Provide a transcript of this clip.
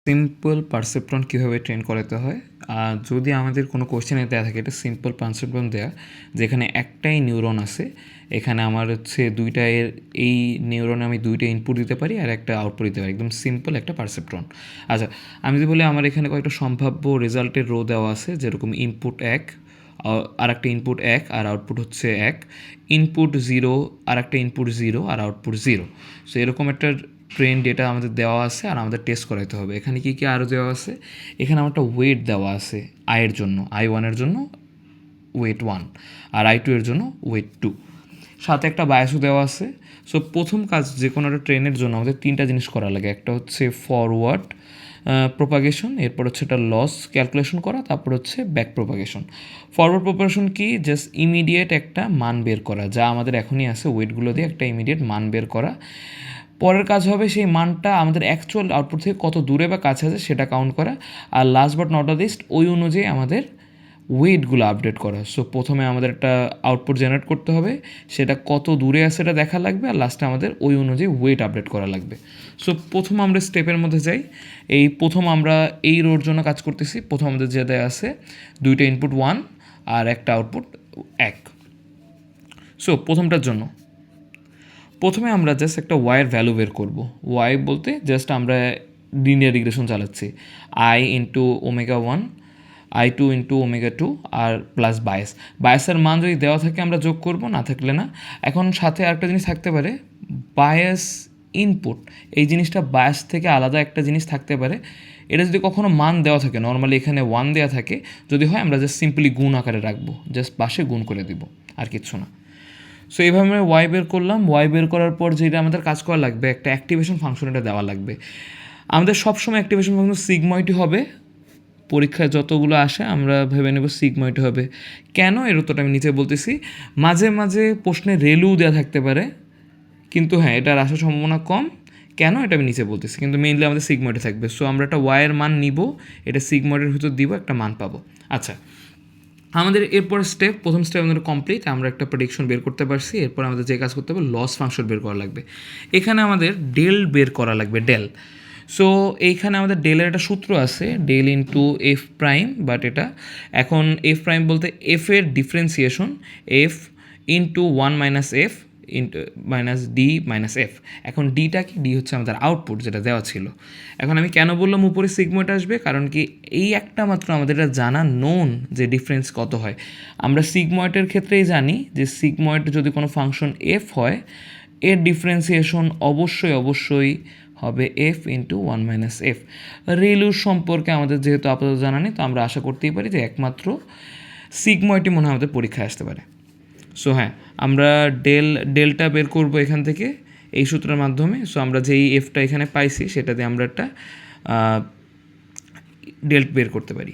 Simple perceptron কীভাবে train করাতে হয়। যদি আমাদের কোনো কোশ্চেনে দেওয়া থাকে, এটা সিম্পল পারসেপ্ট্রন দেওয়া, যেখানে একটাই নিউরন আছে, এখানে আমার হচ্ছে এই নিউরনে আমি দুইটা ইনপুট দিতে পারি আর একটা আউটপুট দিতে পারি, একদম সিম্পল একটা পারসেপ্ট্রন। আচ্ছা, আমি যদি বলি আমার এখানে কয়েকটা সম্ভাব্য রেজাল্টের রো দেওয়া আছে, যেরকম ইনপুট 1 আর একটা ইনপুট 1 আর আউটপুট হচ্ছে 1, ইনপুট 0 আর একটা ইনপুট 0 আর আউটপুট 0। সো এরকম একটা ট্রেন ডেটা আমাদের দেওয়া আছে আর আমাদের টেস্ট করাতে হবে। এখানে কী কী আরও দেওয়া আছে, এখানে আমার একটা ওয়েট দেওয়া আছে আয়ের জন্য, I1 এর জন্য ওয়েট 1 আর I2 এর জন্য ওয়েট 2, সাথে একটা বায়াসও দেওয়া আছে। সো প্রথম কাজ যে কোনো একটা ট্রেনের জন্য আমাদের তিনটা জিনিস করা লাগে। একটা হচ্ছে ফরওয়ার্ড প্রোপাগেশন, এরপর হচ্ছে একটা লস ক্যালকুলেশন করা, তারপর হচ্ছে ব্যাক প্রোপাগেশন। ফরওয়ার্ড প্রোপাগেশন কি, জাস্ট ইমিডিয়েট একটা মান বের করা, যা আমাদের এখনই আছে ওয়েটগুলো দিয়ে একটা ইমিডিয়েট মান বের করা। পরের কাজ হবে সেই মানটা আমাদের অ্যাকচুয়াল আউটপুট থেকে কত দূরে বা কাছে আছে সেটা কাউন্ট করা, আর last but not the least ওই অনুযায়ী আমাদের ওয়েটগুলো আপডেট করা। সো প্রথমে আমাদের একটা আউটপুট জেনারেট করতে হবে, সেটা কত দূরে আছে সেটা দেখা লাগবে, আর লাস্টে আমাদের ওই অনুযায়ী ওয়েট আপডেট করা লাগবে। সো প্রথম আমরা স্টেপের মধ্যে যাই। প্রথম আমরা এই রোর জন্য কাজ করতেছি। প্রথম আমাদের যে দেয়া আছে দুইটা ইনপুট 1 আর একটা আউটপুট 1। সো প্রথমটার জন্য প্রথমে আমরা জাস্ট একটা ওয়াইয়ের ভ্যালু বের করব। ওয়াই বলতে জাস্ট আমরা লিনিয়ার রিগ্রেশন চালাচ্ছি, I into omega 1, I2 into omega 2 আর প্লাস বায়াসের মান যদি দেওয়া থাকে আমরা যোগ করব, না থাকলে না। এখন সাথে আরেকটা জিনিস থাকতে পারে, বায়াস ইনপুট, এই জিনিসটা বায়াস থেকে আলাদা একটা জিনিস থাকতে পারে। এটা যদি কখনো মান দেওয়া থাকে, নর্মালি এখানে 1 দেওয়া থাকে, যদি হয় আমরা জাস্ট সিম্পলি গুণ আকারে রাখবো, জাস্ট পাশে গুণ করে দিব, আর কিচ্ছু না। সো এইভাবে আমরা ওয়াই বের করলাম। ওয়াই বের করার পর যেটা আমাদের কাজ করা লাগবে, একটা অ্যাক্টিভেশন ফাংশন এটা দেওয়া লাগবে। আমাদের সবসময় অ্যাক্টিভেশন ফাংশন সিগময়টি হবে। পরীক্ষায় যতগুলো আসে আমরা ভেবে নেব সিগময়টি হবে। কেন, এর উত্তরটা আমি নিচে বলতেছি। মাঝে মাঝে প্রশ্নে রেলু দেওয়া থাকতে পারে, কিন্তু হ্যাঁ, এটার আসার সম্ভাবনা কম। কেন, এটা আমি নিচে বলতেছি, কিন্তু মেইনলি আমাদের সিগময়টি থাকবে। সো আমরা একটা ওয়াইয়ের মান নিব, এটা সিগময়টির ভিতর দিব, একটা মান পাবো। আচ্ছা, আমাদের এরপর প্রথম স্টেপ আমাদের কমপ্লিট, আমরা একটা প্রেডিকশন বের করতে পারছি। এরপর আমাদের যে কাজ করতে হবে, লস ফাংশন বের করা লাগবে। এখানে আমাদের ডেল বের করা লাগবে, ডেল। সো এইখানে আমাদের ডেলের একটা সূত্র আছে, del into F prime, but এটা এখন এফ প্রাইম বলতে এফের differentiation, F into 1 minus F into minus D minus F. এখন ডিটা কি, ডি হচ্ছে আমাদের আউটপুট যেটা দেওয়া ছিল। এখন আমি কেন বললাম উপরে সিগময়েড আসবে, কারণ কি এই একটা মাত্র আমাদের এটা জানা নোন যে ডিফারেন্স কত হয়। আমরা সিগময়েডের ক্ষেত্রেই জানি যে সিগময়েড যদি কোনো ফাংশন এফ হয়, এর ডিফারেন্সিয়েশন অবশ্যই হবে এফ ইন্টু 1 মাইনাস এফ। রেলুর সম্পর্কে আমাদের যেহেতু আপাতত জানা নেই, তো আমরা আশা করতেই পারি যে একমাত্র সিগময়টি মনে হয় আমাদের পরীক্ষায় আসতে পারে। সো হ্যাঁ, আমরা ডেলটা বের করব এখান থেকে এই সূত্রের মাধ্যমে। সো আমরা যেই এফটা এখানে পাইছি সেটা দিয়ে আমরা একটা ডেল বের করতে পারি।